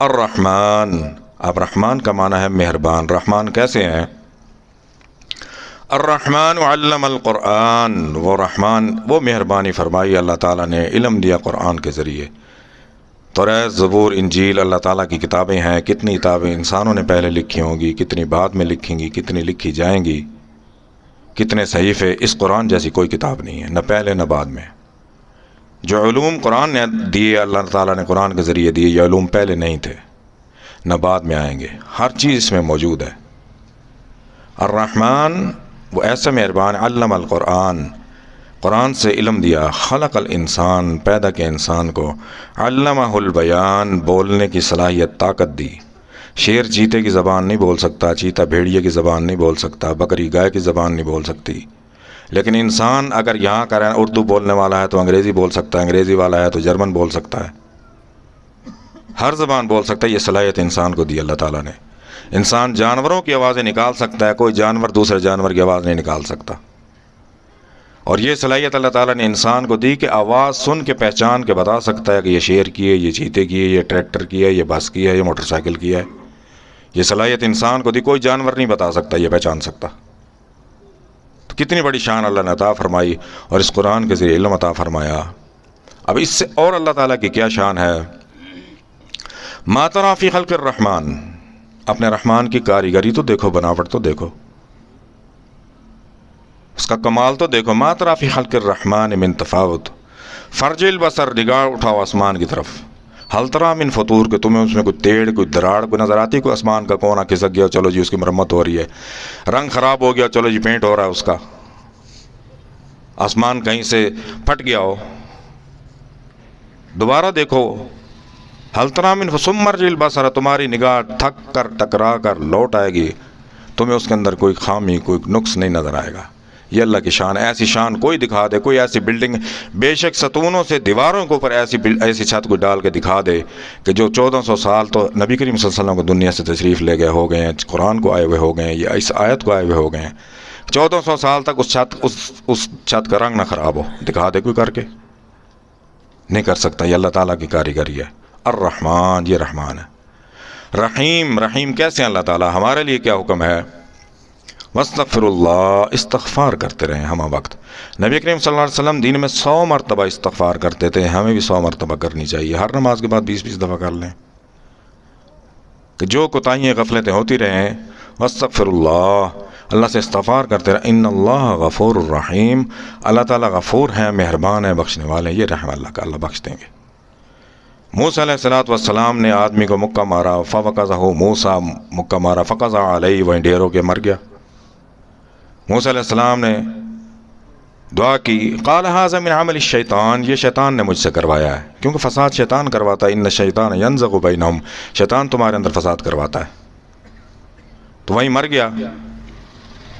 الرحمن، اب رحمان کا معنی ہے مہربان۔ رحمان کیسے ہیں؟ الرحمن علم القرآن، وہ رحمان وہ مہربانی فرمائی اللہ تعالیٰ نے، علم دیا قرآن کے ذریعے۔ توریت، زبور، انجیل اللہ تعالیٰ کی کتابیں ہیں۔ کتنی کتابیں انسانوں نے پہلے لکھی ہوں گی، کتنی بعد میں لکھیں گی، کتنی لکھی جائیں گی، کتنے صحیفے۔ اس قرآن جیسی کوئی کتاب نہیں ہے، نہ پہلے نہ بعد میں۔ جو علوم قرآن نے دیے، اللہ تعالیٰ نے قرآن کے ذریعے دیے، یہ علوم پہلے نہیں تھے نہ بعد میں آئیں گے، ہر چیز اس میں موجود ہے۔ الرحمن وہ ایسا مہربان، علم القرآن، قرآن سے علم دیا، خلق الانسان پیدا کے انسان کو، علمہ البیان بولنے کی صلاحیت، طاقت دی۔ شیر چیتے کی زبان نہیں بول سکتا، چیتا بھیڑیے کی زبان نہیں بول سکتا، بکری گائے کی زبان نہیں بول سکتی، لیکن انسان اگر یہاں کا اردو بولنے والا ہے تو انگریزی بول سکتا ہے، انگریزی والا ہے تو جرمن بول سکتا ہے، ہر زبان بول سکتا ہے۔ یہ صلاحیت انسان کو دی اللہ تعالیٰ نے۔ انسان جانوروں کی آوازیں نکال سکتا ہے، کوئی جانور دوسرے جانور کی آواز نہیں نکال سکتا۔ اور یہ صلاحیت اللہ تعالیٰ نے انسان کو دی کہ آواز سن کے پہچان کے بتا سکتا ہے کہ یہ شیر کی ہے، یہ چیتے کی ہے، یہ ٹریکٹر کی ہے، یہ بس کی ہے، یہ موٹر سائیکل کی ہے۔ یہ صلاحیت انسان کو دی، کوئی جانور نہیں بتا سکتا، یہ پہچان سکتا۔ تو کتنی بڑی شان اللہ نے عطا فرمائی اور اس قرآن کے ذریعے علم عطا فرمایا۔ اب اس سے اور اللہ تعالیٰ کی کیا شان ہے؟ ما تری فی خلق الرحمن، اپنے رحمان کی کاریگری تو دیکھو، بناوٹ تو دیکھو، اس کا کمال تو دیکھو۔ ما تری فی خلق الرحمن من تفاوت، فرج البصر، نگاہ اٹھاؤ آسمان کی طرف، ہل تری من فطور، کہ تمہیں اس میں کوئی ٹیڑھ، کوئی دراڑ کوئی نظر آتی؟ کوئی آسمان کا کونا کھسک گیا، چلو جی اس کی مرمت ہو رہی ہے، رنگ خراب ہو گیا، چلو جی پینٹ ہو رہا ہے اس کا، آسمان کہیں سے پھٹ گیا ہو، دوبارہ دیکھو۔ ہل تری من ثم ارجع البصر، تمہاری نگاہ تھک کر ٹکرا کر لوٹ آئے گی، تمہیں اس کے اندر کوئی خامی، کوئی نقص نہیں نظر آئے گا۔ یہ اللہ کی شان ہے۔ ایسی شان کوئی دکھا دے، کوئی ایسی بلڈنگ، بے شک ستونوں سے دیواروں کے اوپر ایسی چھت کو ڈال کے دکھا دے کہ جو 1400 سال تو نبی کریم صلی اللہ علیہ وسلم کو دنیا سے تشریف لے گئے ہو گئے ہیں، قرآن کو آئے ہوئے ہو گئے ہیں، یا اس آیت کو آئے ہوئے ہو گئے ہیں، 1400 سال تک اس چھت کا رنگ نہ خراب ہو، دکھا دے کوئی کر کے؟ نہیں کر سکتا۔ یہ اللہ تعالیٰ کی کاریگری ہے۔ الرحمن، یہ رحمان ہے۔ رحیم، رحیم کیسے ہیں اللہ تعالیٰ؟ ہمارے لیے کیا حکم ہے؟ واستغفر اللہ، استغفار کرتے رہیں ہمہ وقت۔ نبی کریم صلی اللہ علیہ وسلم دن میں 100 مرتبہ استغفار کرتے تھے، ہمیں بھی 100 مرتبہ کرنی چاہیے، ہر نماز کے بعد 20-20 دفعہ کر لیں کہ جو کوتاہیاں غفلتیں ہوتی رہیں۔ واستغفر اللہ، اللہ سے استغفار کرتے رہیں۔ ان اللہ غفور الرحیم، اللہ تعالیٰ غفور ہیں، مہربان ہیں، بخشنے والے ہیں۔ یہ رحم اللہ کا، اللہ بخش دیں گے۔ موسیٰ علیہ السلام نے آدمی کو مکہ مارا، فوقذہ، موسیٰ مکہ مارا، فقضى علیہ، وہیں ڈھیر ہو کے مر گیا۔ موسیٰ علیہ السلام نے دعا کی، قال ھذا من عمل الشیطان، یہ شیطان نے مجھ سے کروایا ہے، کیونکہ فساد شیطان کرواتا ہے۔ ان الشیطان ینزغ بینہم، شیطان تمہارے اندر فساد کرواتا ہے، تو وہیں مر گیا۔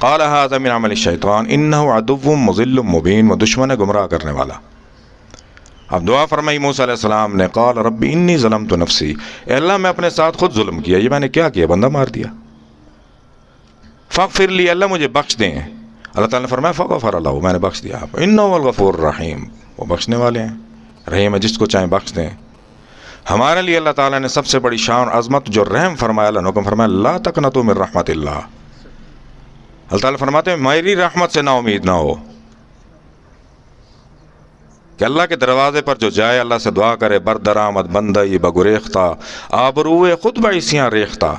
قال ھذا من عمل الشیطان انہ عدو مضل مبین، وہ دشمن ہے گمراہ کرنے والا۔ اب دعا فرمائی موسیٰ علیہ السلام نے، قال رب انی ظلمت نفسی، اے اللہ میں اپنے ساتھ خود ظلم کیا، یہ میں نے کیا کیا؟ بندہ مار دیا۔ فاغفر لی، اللہ مجھے بخش دیں۔ اللہ تعالیٰ نے فرمایا فغفر لہ، میں نے بخش دیا آپ۔ انہ هو الغفور الرحیم، وہ بخشنے والے ہیں، رحیم ہے، جس کو چاہیں بخش دیں۔ ہمارے لیے اللہ تعالیٰ نے سب سے بڑی شان اور عظمت جو رحم فرمایا، اللہ نے حکم فرمایا لا تقنطوا من رحمت اللہ، اللہ تعالیٰ فرماتے ہیں میری رحمت سے نا امید نہ ہو، کہ اللہ کے دروازے پر جو جائے، اللہ سے دعا کرے، بردرآمد بندئی بگریختہ آبروئے خود بعیسیاں ریختہ،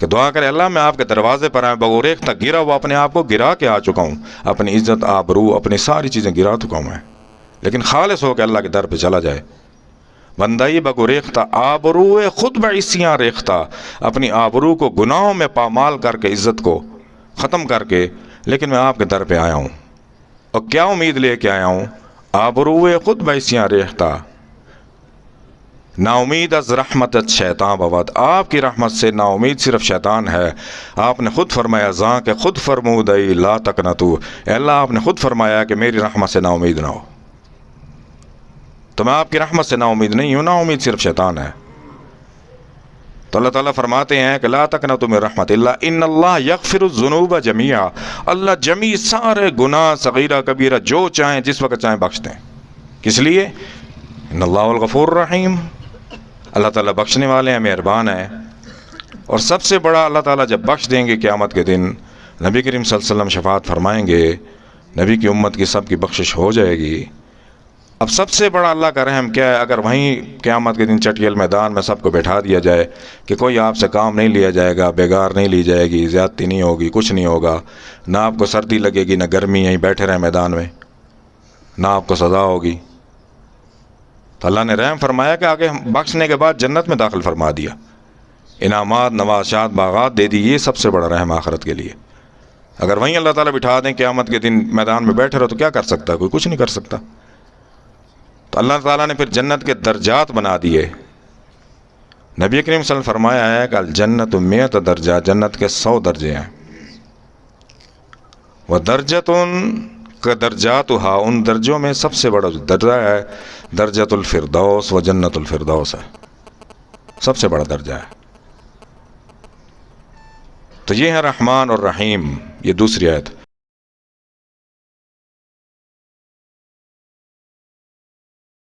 کہ دعا کرے اللہ میں آپ کے دروازے پر آئے، بگریختہ گرا ہوا، اپنے آپ کو گرا کے آ چکا ہوں، اپنی عزت، آبرو، اپنی ساری چیزیں گرا چکا ہوں میں، لیکن خالص ہو کے اللہ کے در پہ چلا جائے۔ بندئی بگریختہ آبروئے خود بعیسیاں ریختہ، اپنی آبرو کو گناہوں میں پامال کر کے، عزت کو ختم کر کے، لیکن میں آپ کے در پہ آیا ہوں، اور کیا امید لے کے آیا ہوں؟ آبروئے خود بعیسیاں ریختہ، نا امید از رحمت شیطان بود، آپ کی رحمت سے نا امید صرف شیطان ہے۔ آپ نے خود فرمایا زاں کہ خود فرمودئی لا تقنطوا، اے اللہ آپ نے خود فرمایا کہ میری رحمت سے نا امید نہ ہو، تو میں آپ کی رحمت سے نا امید نہیں ہوں، نا امید صرف شیطان ہے۔ تو اللہ تعالیٰ فرماتے ہیں کہ لا تقنطوا من رحمت اللہ ان اللہ یغفر الذنوب جمیعا، اللہ جمیع سارے گناہ صغیرہ کبیرہ جو چاہیں جس وقت چاہیں بخش دیں۔ کس لیے؟ ان اللہ الغفور الرحیم، اللہ تعالیٰ بخشنے والے ہیں، مہربان ہیں. اور سب سے بڑا اللہ تعالیٰ جب بخش دیں گے قیامت کے دن، نبی کریم صلی اللہ علیہ وسلم شفاعت فرمائیں گے، نبی کی امت کی سب کی بخشش ہو جائے گی. اب سب سے بڑا اللہ کا رحم کیا ہے؟ اگر وہیں قیامت کے دن چٹیل میدان میں سب کو بیٹھا دیا جائے کہ کوئی آپ سے کام نہیں لیا جائے گا، بیگار نہیں لی جائے گی، زیادتی نہیں ہوگی، کچھ نہیں ہوگا، نہ آپ کو سردی لگے گی نہ گرمی، یہیں بیٹھے رہیں میدان میں، نہ آپ کو سزا ہوگی. تو اللہ نے رحم فرمایا کہ آگے بخشنے کے بعد جنت میں داخل فرما دیا، انعامات، نواشات، باغات دے دی. یہ سب سے بڑا رحم آخرت کے لیے. اگر وہیں اللہ تعالیٰ بٹھا دیں قیامت کے دن میدان میں بیٹھے رہو تو کیا کر سکتا ہے؟ کوئی کچھ نہیں کر سکتا. تو اللہ تعالیٰ نے پھر جنت کے درجات بنا دیے. نبی کریم صلی اللہ علیہ وسلم فرمایا ہے کہ الجنت 100 درجہ، جنت کے 100 درجے ہیں. وہ درجتن کا درجاتھا، ان درجوں میں سب سے بڑا درجہ ہے درجۃ الفردوس، و جنت الفردوس ہے، سب سے بڑا درجہ ہے. تو یہ ہے رحمان اور رحیم. یہ دوسری آیت.